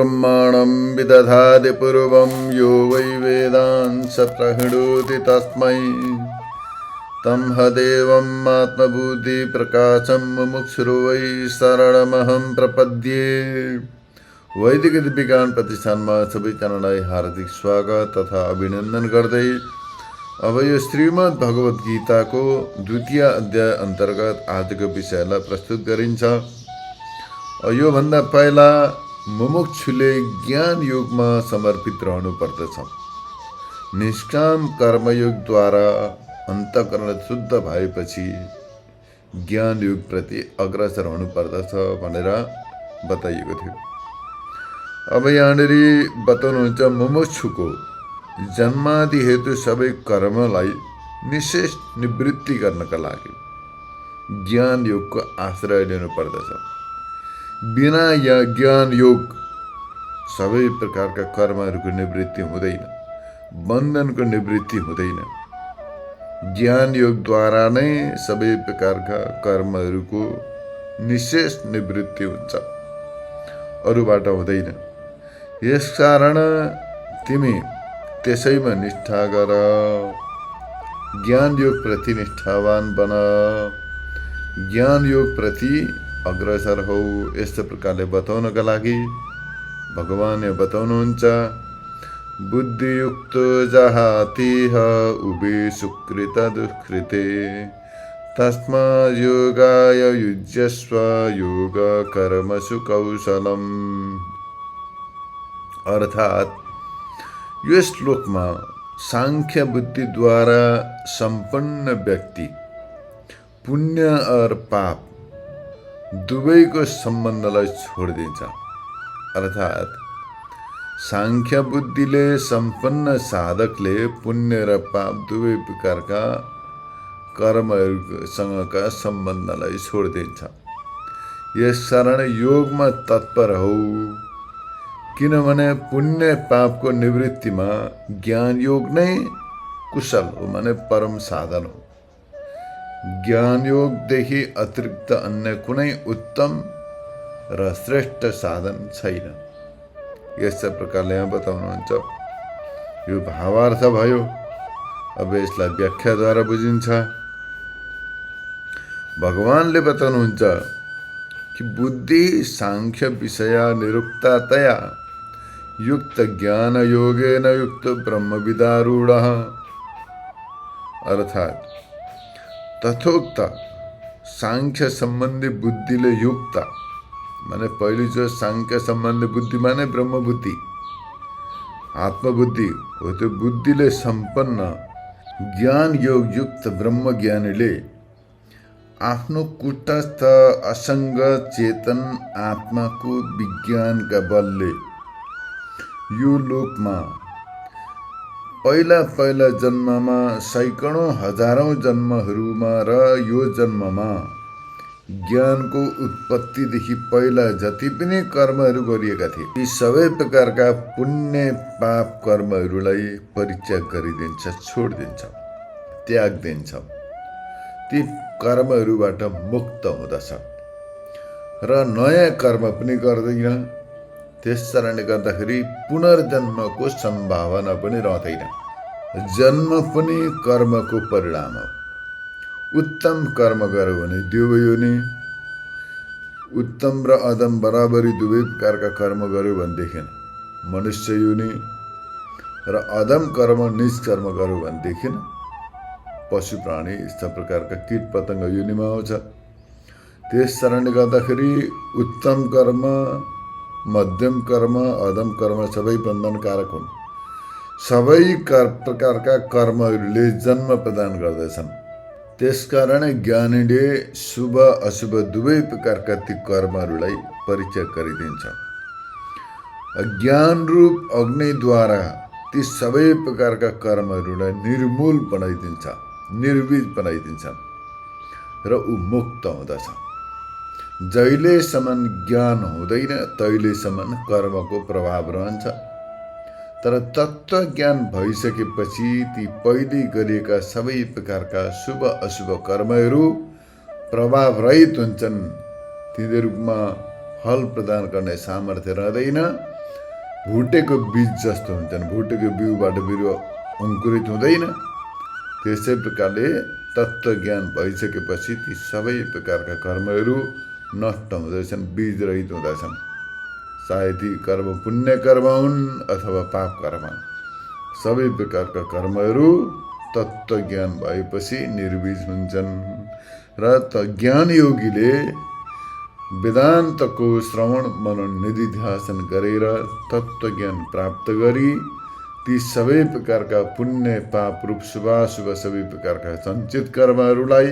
ब्रह्माणं विदधाति पूर्वं यो वै वेदान् स प्रहिणोति तस्मै तं हदेवम् आत्मबुद्धिप्रकाशं मुमुक्षुर्वै वै शरणमहं प्रपद्ये। वैदिक विज्ञान प्रतिष्ठानमा सबैजनालाई हार्दिक स्वागत तथा अभिनन्दन गर्दै अब यो श्रीमद् भगवत गीताको द्वितीय अध्याय अन्तर्गत आजको विषयलाई प्रस्तुत गरिन्छ। यो भन्दा पहिला मुमुक्षुले ज्ञान योगमा समर्पित रहनु पर्दछ। निष्काम कर्मयोगद्वारा अन्तःकरण शुद्ध भएपछि ज्ञान योग प्रति अग्रसर हुनु पर्दछ भनेर बताइएको थियो। अब यहाँनिर बताउनुहुन्छ मुमुक्षुको जन्मादि हेतु सबै कर्मलाई निशेष निवृत्ति गर्नका लागि ज्ञान योगको आश्रय लिनु पर्दछ। बिना ज्ञान योग सबै प्रकारका कर्महरूको निवृत्ति हुँदैन, बन्धनको निवृत्ति हुँदैन। ज्ञान योगद्वारा नै सबै प्रकारका कर्महरूको निशेष निवृत्ति हुन्छ, अरूबाट हुँदैन। यसकारण तिमी त्यसैमा निष्ठा गर, ज्ञान योग प्रति निष्ठावान बन, ज्ञान योग प्रति अग्रसर हौ। यस्तो प्रकारले बताउनका लागि भगवान बताउनुहुन्छ, बुद्धियुक्तो जहातिह उभे सुकृत दुष्कृते तस्मा योगाय युज्यस्व योग कर्मसु कौशलम। अर्थात यो श्लोकमा सांख्य बुद्धिद्वारा सम्पन्न व्यक्ति पुण्य और पाप दुवैको सम्बन्धलाई छोडिदिन्छ। अर्थात सांख्य बुद्धिले सम्पन्न साधकले पुण्य र पाप दुवै प्रकारका कर्महरूसँगका सम्बन्धलाई छोडिदिन्छ। यसकारण योगमा तत्पर हौ, किनभने पुण्य पापको निवृत्तिमा ज्ञान योग नै कुशल हो, माने परम साधन हो। ज्ञान योगदेखि अतिरिक्त अन्य कुनै उत्तम र श्रेष्ठ साधन छैन। यस्तै प्रकारले यहाँ बताउनुहुन्छ। यो भावार्थ भयो। अब यसलाई व्याख्याद्वारा बुझिन्छ। भगवानले बताउनुहुन्छ कि बुद्धि सांख्य विषय निरुक्ततया युक्त ज्ञान योगेन युक्त ब्रह्मविदारूढ। अर्थात तथोक्त सांख्य सम्बन्धी बुद्धिले युक्त, माने पहिले जो सांख्य सम्बन्धी बुद्धि माने ब्रह्म बुद्धि, आत्मबुद्धि हो, त्यो बुद्धिले सम्पन्न ज्ञान योग युक्त ब्रह्म ज्ञानीले आफ्नो कुटस्थ असङ्ग चेतन आत्माको विज्ञानका बलले यो लोकमा पहिला पहिला जन्ममा सैकडौँ हजारौँ जन्महरूमा र यो जन्ममा ज्ञानको उत्पत्तिदेखि पहिला जति पनि कर्महरू गरिएका थिए ती सबै प्रकारका पुण्य पाप कर्महरूलाई परित्याग गरिदिन्छ, छोडिदिन्छ, त्याग दिन्छ। ती कर्महरूबाट मुक्त हुँदछ र नयाँ कर्म पनि गर्दैन। त्यस कारणले गर्दाखेरि पुनर्जन्मको सम्भावना पनि रहँदैन। जन्म पनि कर्मको परिणाम हो। उत्तम कर्म गर्यो भने दुवै योनि, उत्तम र अधम बराबरी दुवै प्रकारका कर्म गर्यो भनेदेखि मनुष्य योनि र अधम कर्म निज कर्म गर्यो भनेदेखि पशु प्राणी यस्ता प्रकारका कीट पतङ्ग योनिमा आउँछ। त्यस कारणले गर्दाखेरि उत्तम कर्म, मध्यम कर्म, अधम कर्म सबै बन्धनकारक हुन्। सबै प्रकारका कर्महरूले जन्म प्रदान गर्दछन्। त्यसकारण ज्ञानीले शुभ अशुभ दुवै प्रकारका ती कर्महरूलाई परित्याग गरिदिन्छ। ज्ञान रूप अग्निद्वारा ती सबै प्रकारका कर्महरूलाई निर्मूल बनाइदिन्छ, निर्वीज बनाइदिन्छ र ऊ मुक्त हुँदछ। जहिलेसम्म ज्ञान हुँदैन तहिलेसम्म कर्मको प्रभाव रहन्छ। तर तत्त्व ज्ञान भइसकेपछि ती पहिले गरिएका सबै प्रकारका शुभ अशुभ कर्महरू प्रभाव रहित हुन्छन्। तिनीहरूमा फल प्रदान गर्ने सामर्थ्य रहँदैन भुटेको बीज जस्तो हुन्छन्। भुटेको बिउबाट बिरुवा अङ्कुरित हुँदैन। त्यसै प्रकारले तत्त्वज्ञान भइसकेपछि ती सबै प्रकारका कर्महरू नष्ट हुँदैछन्, बीज रहित हुँदछन्। चाहे ती कर्म पुण्य कर्म हुन् अथवा पाप कर्म, सबै प्रकारका कर्महरू तत्त्वज्ञान भएपछि निर्बीज हुन्छन्। र ज्ञान योगीले वेदान्तको श्रवण मनन निधिध्यासन गरेर तत्त्वज्ञान प्राप्त गरी ती सबै प्रकारका पुण्य पाप रूप शुभाशुभ सबै प्रकारका सञ्चित कर्महरूलाई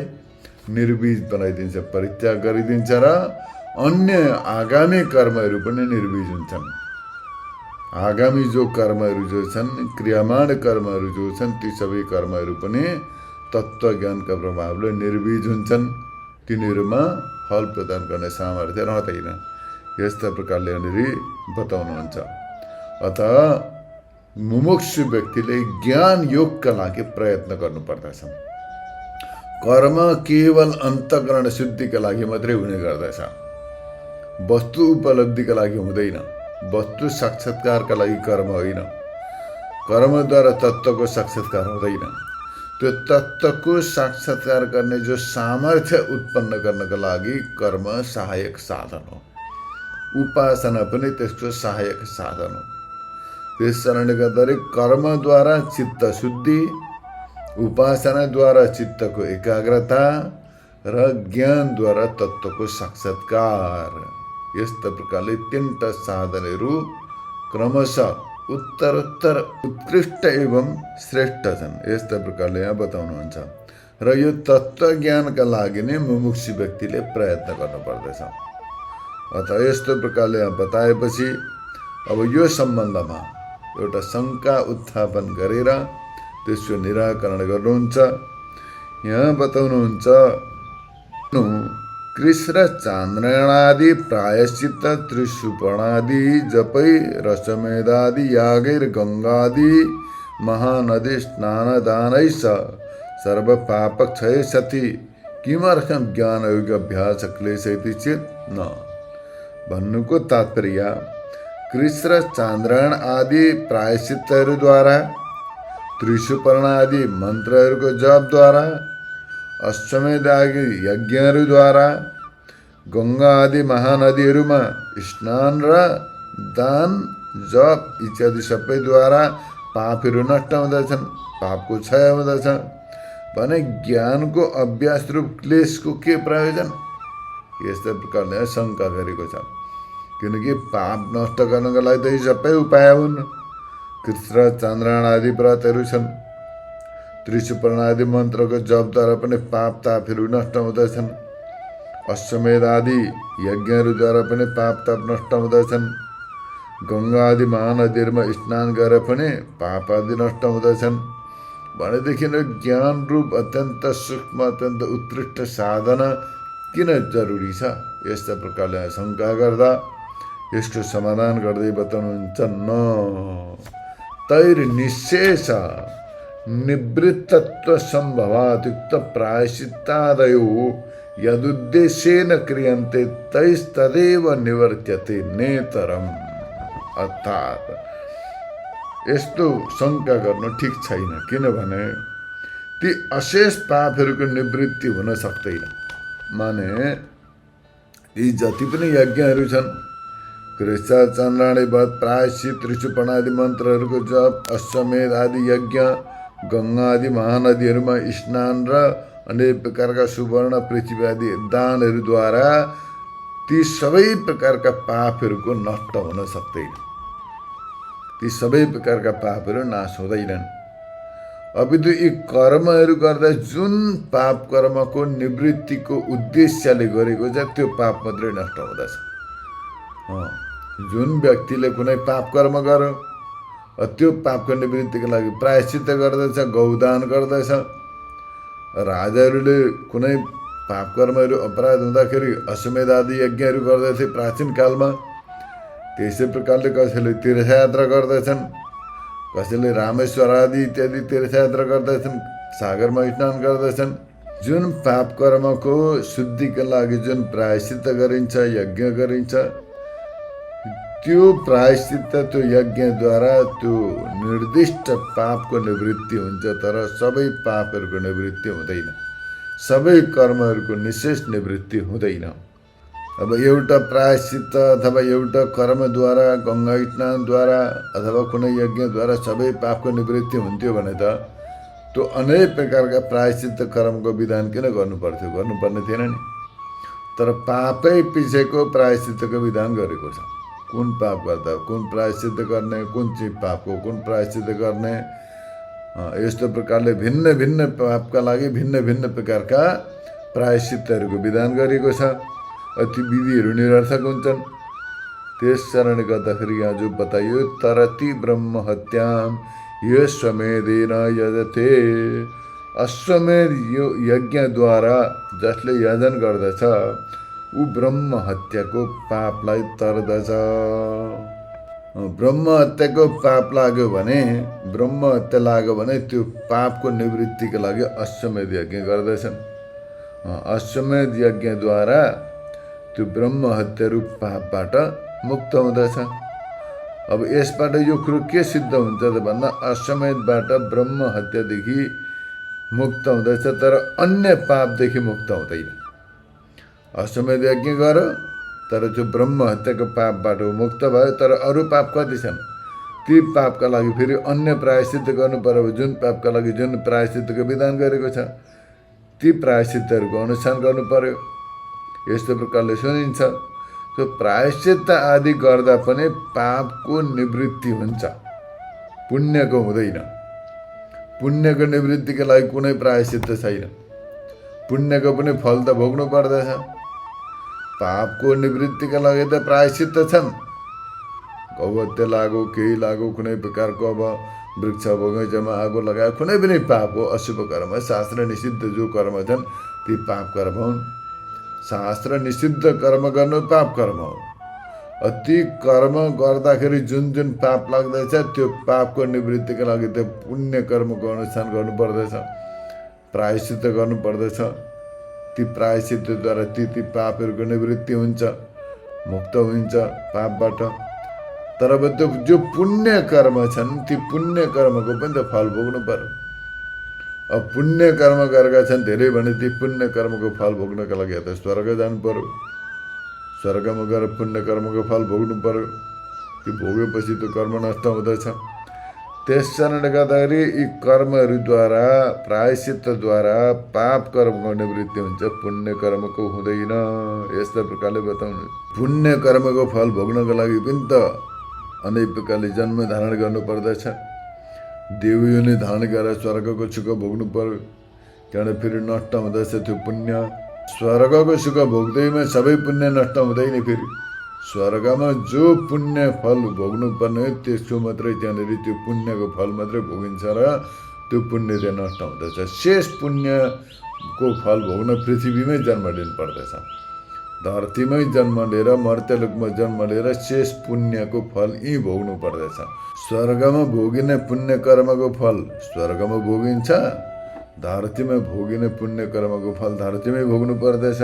निर्बीज बनाइदिन्छ, परित्याग गरिदिन्छ र अन्य आगामी कर्महरू पनि निर्बीज हुन्छन्। आगामी जो कर्महरू जो छन्, क्रियामान कर्महरू जो छन्, ती सबै कर्महरू पनि तत्त्वज्ञानका प्रभावले निर्बीज हुन्छन्। तिनीहरूमा फल प्रदान गर्ने सामर्थ्य रहँदैन। यस्ता प्रकारले यहाँनिर बताउनुहुन्छ। अत मुमुक्षु व्यक्तिले ज्ञान योगका लागि प्रयत्न गर्नुपर्दछ। कर्म केवल अन्तःकरण शुद्धिका लागि मात्रै हुने गर्दछ, वस्तु उपलब्धिका लागि हुँदैन। वस्तु साक्षात्कारका लागि कर्म होइन। कर्मद्वारा तत्त्वको साक्षात्कार हुँदैन। त्यो तत्त्वको साक्षात्कार गर्ने जो सामर्थ्य उत्पन्न गर्नका लागि कर्म सहायक साधन हो। उपासना पनि त्यसको सहायक साधन हो। त्यस कारणले गर्दाखेरि कर्मद्वारा चित्त शुद्धि, उपासनाद्वारा चित्तको एकाग्रता र ज्ञानद्वारा तत्त्वको साक्षात्कार, यस्ता प्रकारले तीनटा साधनहरू क्रमशः उत्तरोत्तर उत्कृष्ट एवं श्रेष्ठ छन्। यस्ता प्रकारले यहाँ बताउनुहुन्छ। र यो तत्त्वज्ञानका लागि नै मुमुक्षु व्यक्तिले प्रयत्न गर्नुपर्दछ। अत यस्तो प्रकारले यहाँ बताएपछि अब यो सम्बन्धमा एउटा शङ्का उत्थापन गरेर त्यसको निराकरण गर्नुहुन्छ। यहाँ बताउनुहुन्छ, कृष्ण चान्द्रणादि प्रायश्चित त्रिशुपर्णादि जपै रसमेधादि यागैर गङ्गादि महानदी स्नानदानैः सर्व पाप क्षय सति किमर्थं ज्ञान योग अभ्यास क्लेश इति चेत् न। भन्नुको तात्पर्य कृष्ण चान्द्रण आदि प्रायश्चितहरूद्वारा, त्रिशुपर्ण आदि मन्त्रहरूको जपद्वारा, अश्वमेध आदि यज्ञहरूद्वारा, गङ्गा आदि महानदीहरूमा स्नान र दान जप इत्यादि सबैद्वारा पापहरू नष्ट हुँदछन्, पापको क्षय हुँदछ भने ज्ञानको अभ्यास रूप क्लेशको के प्रयोजन? यस्तो प्रकारले शङ्का गरेको छ। किनकि पाप नष्ट गर्नको लागि त यी सबै उपाय हुन्। कृष्ण चान्द्रायण आदि व्रतहरू छन्, त्रिशुपर्ण आदि मन्त्रको जपद्वारा पनि पाप तापहरू नष्ट हुँदछन्, अश्वमेध आदि यज्ञहरूद्वारा पनि पाप ताप नष्ट हुँदछन्, गङ्गा आदि महानदीहरूमा स्नान गरेर पनि पाप आदि नष्ट हुँदछन् भनेदेखि ज्ञान रूप अत्यन्त सूक्ष्म अत्यन्त उत्कृष्ट साधन किन जरुरी छ? यस्ता प्रकारले शङ्का गर्दा यसको समाधान गर्दै बताउनुहुन्छ। न तैर निशेष निवृत्तत्व सम्भवात्युक्त प्रायश्चित्तादयो यदुद्देश्येन क्रियन्ते तैस्तदेव निवर्त्यते नेतरम्। अर्थात् यस्तो शङ्का गर्नु ठिक छैन। किनभने ती अशेष पापहरूको निवृत्ति हुन सक्दैन। माने यी जति पनि यज्ञहरू छन्, कृष्ण चान्द्रायण व्रत, प्रायश्चित, त्रिशुपर्ण आदि मन्त्रहरूको जप, अश्वमेध आदि यज्ञ, गङ्गा आदि महानदीहरूमा स्नान र अनेक प्रकारका सुवर्ण पृथ्वी आदि दानहरूद्वारा ती सबै प्रकारका पापहरूको नष्ट हुन सक्दैन। ती सबै प्रकारका पापहरू नाश हुँदैनन्। अपितु यी कर्महरू गर्दा जुन पाप कर्मको निवृत्तिको उद्देश्यले गरेको छ त्यो पाप मात्रै नष्ट हुँदछ। जुन व्यक्तिले कुनै पाप कर्म गर्यो, त्यो पापको निवृत्तिको लागि प्रायश्चित गर्दछ, गौदान गर्दछ। राजाहरूले कुनै पाप कर्महरू अपराध हुँदाखेरि अश्वमेध आदि यज्ञहरू गर्दथे प्राचीन कालमा। त्यसै प्रकारले कसैले तीर्थयात्रा गर्दछन्, कसैले रामेश्वर आदि इत्यादि तीर्थयात्रा गर्दछन्, सागरमा स्नान गर्दछन्। जुन पाप कर्मको शुद्धिका लागि जुन प्रायश्चित गरिन्छ, यज्ञ गरिन्छ, त्यो प्रायश्चित्त त्यो यज्ञद्वारा त्यो निर्दिष्ट पापको निवृत्ति हुन्छ, तर सबै पापहरूको निवृत्ति हुँदैन, सबै कर्महरूको निशेष निवृत्ति हुँदैन। अब एउटा प्रायश्चित्त अथवा एउटा कर्मद्वारा, गङ्गा स्नानद्वारा अथवा कुनै यज्ञद्वारा सबै पापको निवृत्ति हुन्थ्यो भने त त्यो अनेक प्रकारका प्रायश्चित्त कर्मको विधान किन गर्नुपर्थ्यो? गर्नुपर्ने थिएन नि। तर पापै पछिको प्रायश्चित्तको विधान गरेको छ। कुन पाप गर्दा कुन प्रायश्चित्त गर्ने, कुन चाहिँ पापको कुन प्रायश्चित्त गर्ने, यस्तो प्रकारले भिन्न भिन्न पापका लागि भिन्न भिन्न प्रकारका प्रायश्चित्तहरूको विधान गरिएको छ। ती विधिहरू निरर्थक हुन्छन्। त्यस कारणले गर्दाखेरि यहाँ जो बताइयो तरति ब्रह्म हत्याम यश्वमेधेन यजते, अश्वमेध यो यज्ञद्वारा जसले यजन गर्दछ ऊ ब्रह्म हत्याको पापलाई तर्दछ। ब्रह्म हत्याको पाप लाग्यो भने, ब्रह्म हत्या लाग्यो भने त्यो पापको निवृत्तिको लागि अश्वमेध यज्ञ गर्दछन्। अश्वमेध यज्ञद्वारा त्यो ब्रह्म हत्या रूप पापबाट मुक्त हुँदछ। अब यसबाट यो कुरो के सिद्ध हुन्छ त भन्दा अश्वमेधबाट ब्रह्म हत्यादेखि मुक्त हुँदछ, तर अन्य पापदेखि मुक्त हुँदैन। अश्वमेध यज्ञ गर तर त्यो ब्रह्म हत्याको पापबाट मुक्त भयो, तर अरू पाप कति छन्? ती पापका लागि फेरि अन्य प्रायश्चित्त गर्नु पर्यो। जुन पापका लागि जुन प्रायश्चित्तको विधान गरेको छ ती प्रायश्चित्तहरूको अनुष्ठान गर्नु पर्यो। यस्तो प्रकारले सुनिन्छ। त्यो प्रायश्चित्त आदि गर्दा पनि पापको निवृत्ति हुन्छ, पुण्यको हुँदैन। पुण्यको निवृत्तिको लागि कुनै प्रायश्चित्त छैन। पुण्यको पनि फल त भोग्नु पर्दछ। पापको निवृत्तिका लागि त प्रायश्चित्त छन्। गौहत्या लागो, केही लागो, कुनै प्रकारको अब वृक्ष बगैँचामा आगो लगायो, कुनै पनि पाप हो, अशुभ कर्म, शास्त्र निषिद्ध जो कर्म छन् ती पाप कर्म हुन्। शास्त्र निषिद्ध कर्म गर्नु पाप कर्म हो। ती कर्म गर्दाखेरि जुन जुन पाप लाग्दैछ त्यो पापको निवृत्तिका लागि त पुण्य कर्मको अनुष्ठान गर्नुपर्दछ, प्रायश्चित्त गर्नुपर्दछ। ती प्रायश्चित्तद्वारा ती पापहरूको निवृत्ति हुन्छ, मुक्त हुन्छ पापबाट। तर अब त्यो जो पुण्य कर्म छन् ती पुण्य कर्मको पनि त फल भोग्नु पर्यो। अब पुण्य कर्म गरेका छन् धेरै भने ती पुण्य कर्मको फल भोग्नका लागि त स्वर्ग जानु पर्यो। स्वर्गमा गएर पुण्य कर्मको फल भोग्नु पर्यो। ती भोगेपछि त्यो कर्म नष्ट हुँदछ। त्यस कारणले गर्दाखेरि यी कर्महरूद्वारा, प्रायश्चित्तद्वारा पाप कर्मको निवृत्ति हुन्छ, पुण्य कर्मको हुँदैन। यस्ता प्रकारले बताउनु। पुण्य कर्मको फल भोग्नको लागि पनि त अनेक प्रकारले जन्म धारण गर्नुपर्दछ। देवयोनि धारण गरेर स्वर्गको सुख भोग्नु पर्यो। त्यहाँबाट फेरि नष्ट हुँदछ त्यो पुण्य। स्वर्गको सुख भोग्दैमा सबै पुण्य नष्ट हुँदैन। फेरि स्वर्गमा जो पुण्य फल भोग्नुपर्ने त्यसको मात्रै त्यहाँनिर त्यो पुण्यको फल मात्रै भोगिन्छ र त्यो पुण्य चाहिँ नष्ट हुँदछ। शेष पुण्यको फल भोग्न पृथ्वीमै जन्म लिनु पर्दछ। धरतीमै जन्म लिएर, मर्त्यलोकमा जन्म लिएर शेष पुण्यको फल यहीँ भोग्नु पर्दछ। स्वर्गमा भोगिने पुण्य कर्मको फल स्वर्गमा भोगिन्छ, धरतीमा भोगिने पुण्य कर्मको फल धरतीमै भोग्नु पर्दछ।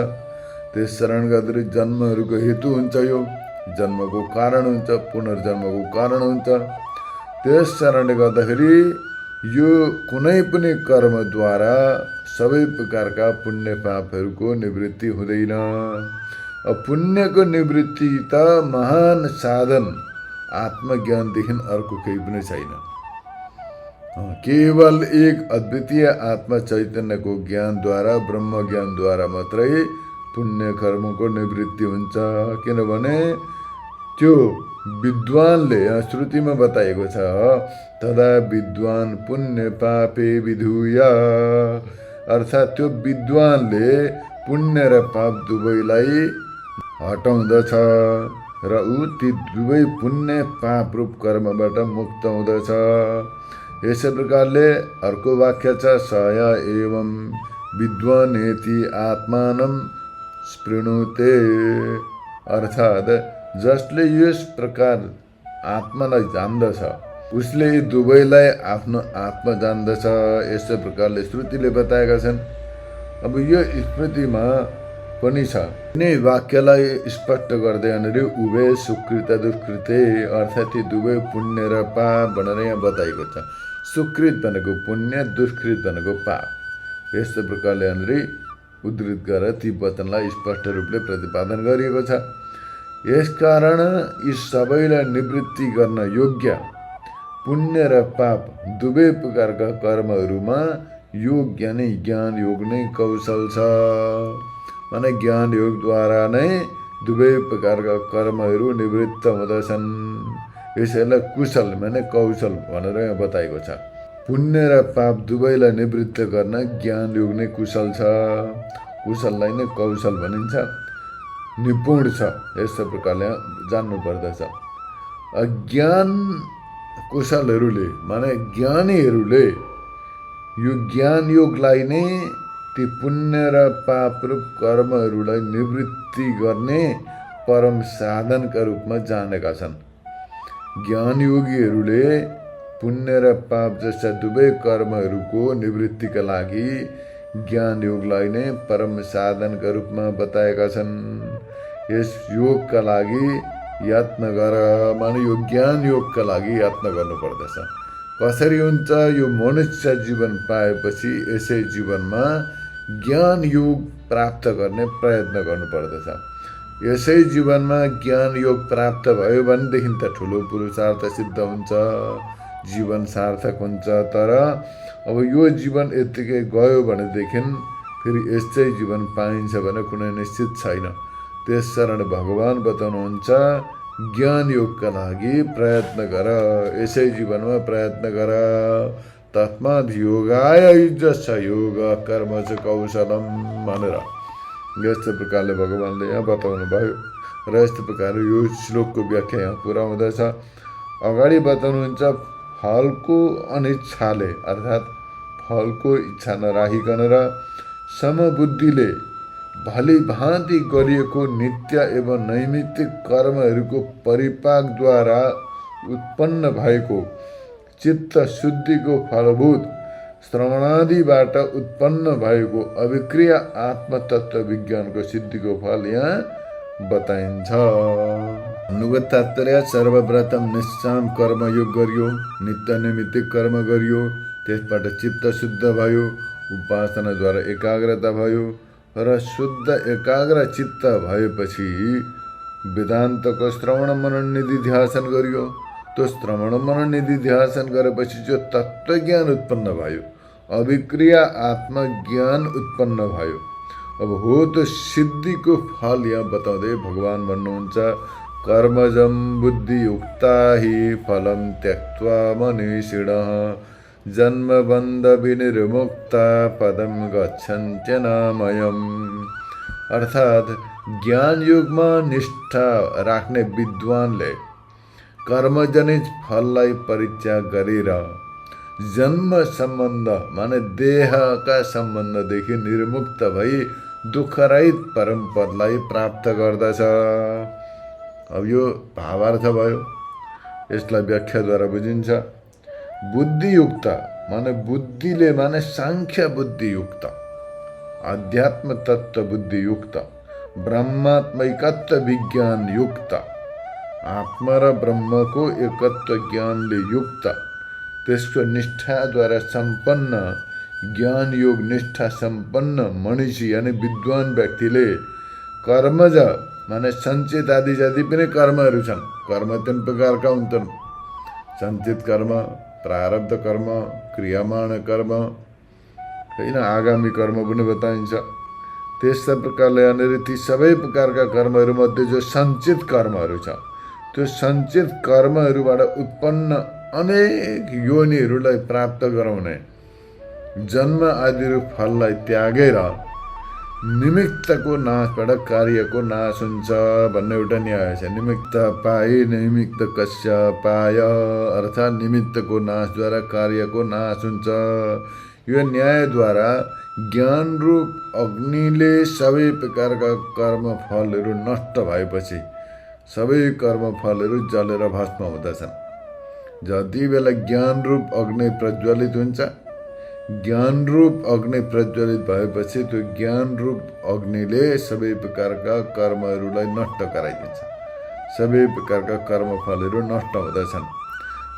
त्यस कारण गर्दाखेरि जन्महरूको हेतु हुन्छ, यो जन्मको कारण हुन्छ, पुनर्जन्मको कारण हुन्छ। त्यस कारणले गर्दाखेरि यो कुनै पनि कर्मद्वारा सबै प्रकारका पुण्य पापहरूको निवृत्ति हुँदैन। पुण्यको निवृत्ति त महान साधन आत्मज्ञानदेखि अर्को केही पनि छैन। केवल एक अद्वितीय आत्मा चैतन्यको ज्ञानद्वारा, ब्रह्म ज्ञानद्वारा मात्रै पुण्य कर्मको निवृत्ति हुन्छ। किनभने त्यो विद्वानले, श्रुतिमा बताएको छ, तदा विद्वान पुण्य पापे विधुय, अर्थात् त्यो विद्वानले पुण्य र पाप दुवैलाई हटाउँदछ र ऊ ती दुवै पुण्य पाप रूप कर्मबाट मुक्त हुँदछ। यसै प्रकारले अर्को वाक्य छ, सय एवं विद्वानेति आत्मानं स्पृणुते, अर्थात् जसले यस प्रकार आत्मालाई जान्दछ उसले यी दुवैलाई आफ्नो आत्मा जान्दछ। यस्तै प्रकारले श्रुतिले बताएका छन्। अब यो स्मृतिमा पनि छ। यिनै वाक्यलाई स्पष्ट गर्दै यहाँनिर उभय सुकृत दुष्कृते अर्थात् ती दुवै पुण्य र पाप भनेर यहाँ बताएको छ। सुकृत भनेको पुण्य, दुष्कृत भनेको पाप। यस्तो प्रकारले यहाँनिर उद्धृत गरेर ती वचनलाई स्पष्ट रूपले प्रतिपादन गरिएको छ। यसकारण यी सबैलाई निवृत्ति गर्न योग्य पुण्य र पाप दुवै प्रकारका कर्महरूमा योग यानी ज्ञान योग नै कौशल छ। माने ज्ञान योगद्वारा नै दुवै प्रकारका कर्महरू निवृत्त हुँदछन्। यसैलाई कुशल माने कौशल भनेर यहाँ बताएको छ। पुण्य र पाप दुवैलाई निवृत्त गर्न ज्ञान योग नै कुशल छ। कुशललाई नै कौशल भनिन्छ, निपुण छ। यस्तो प्रकारले जान्नु पर्दछ। अज्ञान कुशलहरूले माने ज्ञानीहरूले यो ज्ञान योगलाई नै ती पुण्य र पाप रूप कर्महरूलाई निवृत्ति गर्ने परम साधनका रूपमा जानेका छन्। ज्ञान योगीहरूले पुण्य र पाप जस्ता दुवै कर्महरूको निवृत्तिका लागि ज्ञान योगलाई नै परम साधनका रूपमा बताएका छन्। यस योगका लागि यत्न गर माने यो ज्ञान योगका लागि यत्न गर्नुपर्दछ। कसरी हुन्छ? यो मनुष्य जीवन पाएपछि यसै जीवनमा ज्ञान योग प्राप्त गर्ने प्रयत्न गर्नुपर्दछ। यसै जीवनमा ज्ञान योग प्राप्त भयो भनेदेखि त ठुलो पुरुषार्थ सिद्ध हुन्छ, जीवन सार्थक हुन्छ। तर अब यो जीवन यत्तिकै गयो भनेदेखि फेरि यस्तै जीवन पाइन्छ भने कुनै निश्चित छैन। त्यसकारण भगवान बताउनुहुन्छ ज्ञान योगका लागि प्रयत्न गर, यसै जीवनमा प्रयत्न गर। तस्मात् योगाय युज्यस्व योग कर्म च कौशलम भनेर यस्तो प्रकारले भगवानले यहाँ बताउनु भयो। र यस्तो प्रकारले यो श्लोकको व्याख्या यहाँ पुरा हुँदछ। अगाडि बताउनुहुन्छ फलको अनिच्छाले अर्थात् फलको इच्छा नराखिकन र समबुद्धिले भली भाँति गरिएको नित्य एवं नैमित्तिक कर्महरूको परिपाकद्वारा उत्पन्न भएको चित्त शुद्धिको फलभूत श्रवणादिबाट उत्पन्न भएको अभिक्रिय आत्मतत्व विज्ञानको सिद्धिको फल यहाँ बताइन्छ। भन्नुको तात्पर्य सर्वप्रथम निष्काम कर्मयोग गरियो, नित्य नैमित्तिक कर्म गरियो, त्यसबाट चित्त शुद्ध भयो, उपासनाद्वारा एकाग्रता भयो र शुद्ध एकाग्र चित्त भएपछि वेदान्तको श्रवण मनन निधिध्यासन गरियो। त्यो श्रवण मनन निधिध्यासन गरेपछि जो तत्त्वज्ञान उत्पन्न भयो, अभिक्रिया आत्मज्ञान उत्पन्न भयो। अब हो त्यो सिद्धिको फल यहाँ बताउँदै भगवान भन्नुहुन्छ कर्मजं बुद्धियुक्ता हि फलं त्यक्त्वा मनीषिणः जन्मबन्ध विनिर्मुक्ता पदम गच्छन्त्यनामयम्। अर्थात् ज्ञान युगमा निष्ठा राख्ने विद्वानले कर्मजनित फललाई परित्याग गरेर जन्म सम्बन्ध माने देहका सम्बन्धदेखि निर्मुक्त भई दुःखरहित परम पदलाई प्राप्त गर्दछ। अब यो भावार्थ भयो, यसलाई व्याख्याद्वारा बुझिन्छ। बुद्धियुक्त माने बुद्धिले माने सांख्य बुद्धियुक्त, अध्यात्म तत्व बुद्धियुक्त, ब्रह्मात्मैकत्व विज्ञान युक्त, आत्मा र ब्रह्मको एकत्व ज्ञानले युक्त, त्यसको निष्ठाद्वारा सम्पन्न ज्ञान योग निष्ठा सम्पन्न मनीषी यानी विद्वान व्यक्तिले कर्मज माने सञ्चित आदि जति पनि कर्महरू छन्, कर्म तीन प्रकारका हुन्छन्। सञ्चित कर्म, प्रारब्ध कर्म, क्रियामाण कर्म, होइन आगामी कर्म पनि बताइन्छ। त्यस्तै प्रकारले यहाँनिर ती सबै प्रकारका कर्महरूमध्ये जो सञ्चित कर्महरू छ, त्यो सञ्चित कर्महरूबाट उत्पन्न अनेक योनिहरूलाई प्राप्त गराउने जन्म आदि रूप फललाई त्यागेर निमित्तको नाशबाट कार्यको नाश हुन्छ भन्ने एउटा न्याय छ। निमित्त पाए निमित्त कस्य पाय, अर्थात् निमित्तको नाशद्वारा कार्यको नाश हुन्छ। यो न्यायद्वारा ज्ञान रूप अग्निले सबै प्रकारका कर्मफलहरू नष्ट भएपछि सबै कर्मफलहरू जलेर भस्म हुँदछन्। जति बेला ज्ञान रूप अग्नि प्रज्वलित हुन्छ, ज्ञान रूप अग्नि प्रज्वलित भएपछि त्यो ज्ञान रूप अग्निले सबै प्रकारका कर्महरूलाई नष्ट गराइदिन्छ। सबै प्रकारका कर्मफलहरू नष्ट हुँदछन्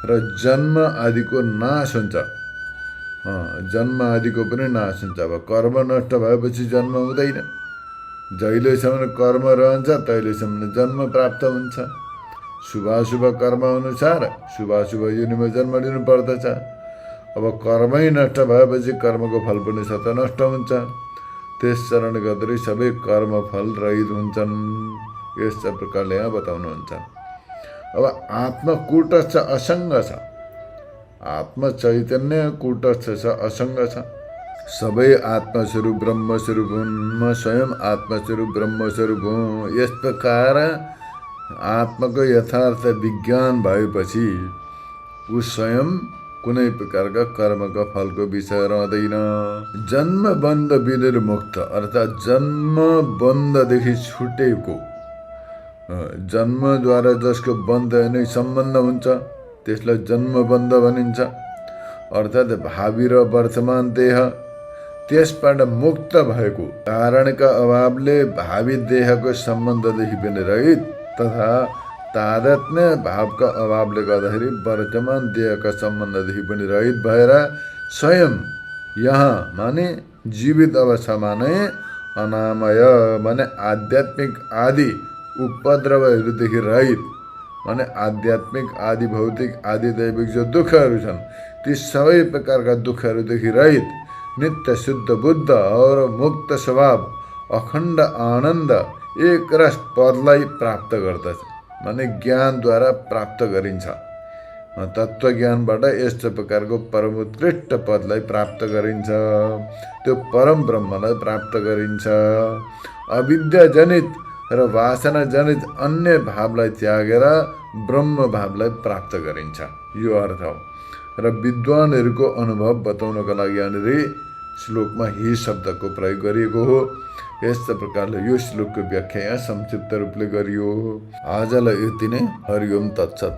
र जन्म आदिको नाश हुन्छ। जन्म आदिको पनि नाश हुन्छ। अब कर्म नष्ट भएपछि जन्म हुँदैन। जहिलेसम्म कर्म रहन्छ तहिलेसम्म जन्म प्राप्त हुन्छ। शुभाशुभ कर्म अनुसार शुभाशुभ योनिमा जन्म लिनु पर्दछ। अब कर्मै नष्ट भएपछि कर्मको फल पनि स्वतः नष्ट हुन्छ। त्यस चरण गर्दै सबै कर्मफल रहित हुन्छन्। यस प्रकारले यहाँ बताउनुहुन्छ। अब आत्मा कूटस्थ असङ्ग छ। आत्म चैतन्य कूटस्थ छ, असङ्ग छ। सबै आत्मस्वरूप ब्रह्मस्वरूप हुन्। म स्वयं आत्मस्वरूप ब्रह्मस्वरूप हुँ। यस प्रकार आत्माको यथार्थ विज्ञान भएपछि ऊ स्वयं कुनै प्रकारका कर्मका फलको विषय रहँदैन। जन्म बन्ध विनिर्मुक्त अर्थात् जन्म बन्धदेखि छुटेको, जन्मद्वारा जसको बन्ध नै सम्बन्ध हुन्छ त्यसलाई जन्मबन्ध भनिन्छ। अर्थात् भावी र वर्तमान देह त्यसबाट मुक्त भएको, कारणका अभावले भावी देहको सम्बन्धदेखि पनि रहित तथा तादात्म्य भावका अभावले गर्दाखेरि वर्तमान देहका सम्बन्धदेखि पनि रहित भएर स्वयं यहाँ माने जीवित अवस्थामा नै अनामय माने आध्यात्मिक आदि उपद्रवहरूदेखि रहित माने आध्यात्मिक आदि भौतिक आदि दैविक जो दुःखहरू छन् ती सबै प्रकारका दुःखहरूदेखि रहित नित्य शुद्ध बुद्ध और मुक्त स्वभाव अखण्ड आनन्द एक रस पदलाई प्राप्त गर्दछ। माने ज्ञानद्वारा प्राप्त गरिन्छ। तत्त्वज्ञानबाट यस्तो प्रकारको परमोत्कृष्ट पदलाई प्राप्त गरिन्छ। त्यो परम ब्रह्मलाई प्राप्त गरिन्छ। अविद्याजनित र वासनाजनित अन्य भावलाई त्यागेर ब्रह्म भावलाई प्राप्त गरिन्छ। यो अर्थ हो। र विद्वानहरूको अनुभव बताउनको लागि यहाँनिर श्लोकमा हि शब्दको प्रयोग गरिएको हो। यस्तो प्रकारले यो श्लोकको व्याख्या यहाँ संक्षिप्त रूपले गरियो। आजलाई यति नै। हरि ओम तत्सत।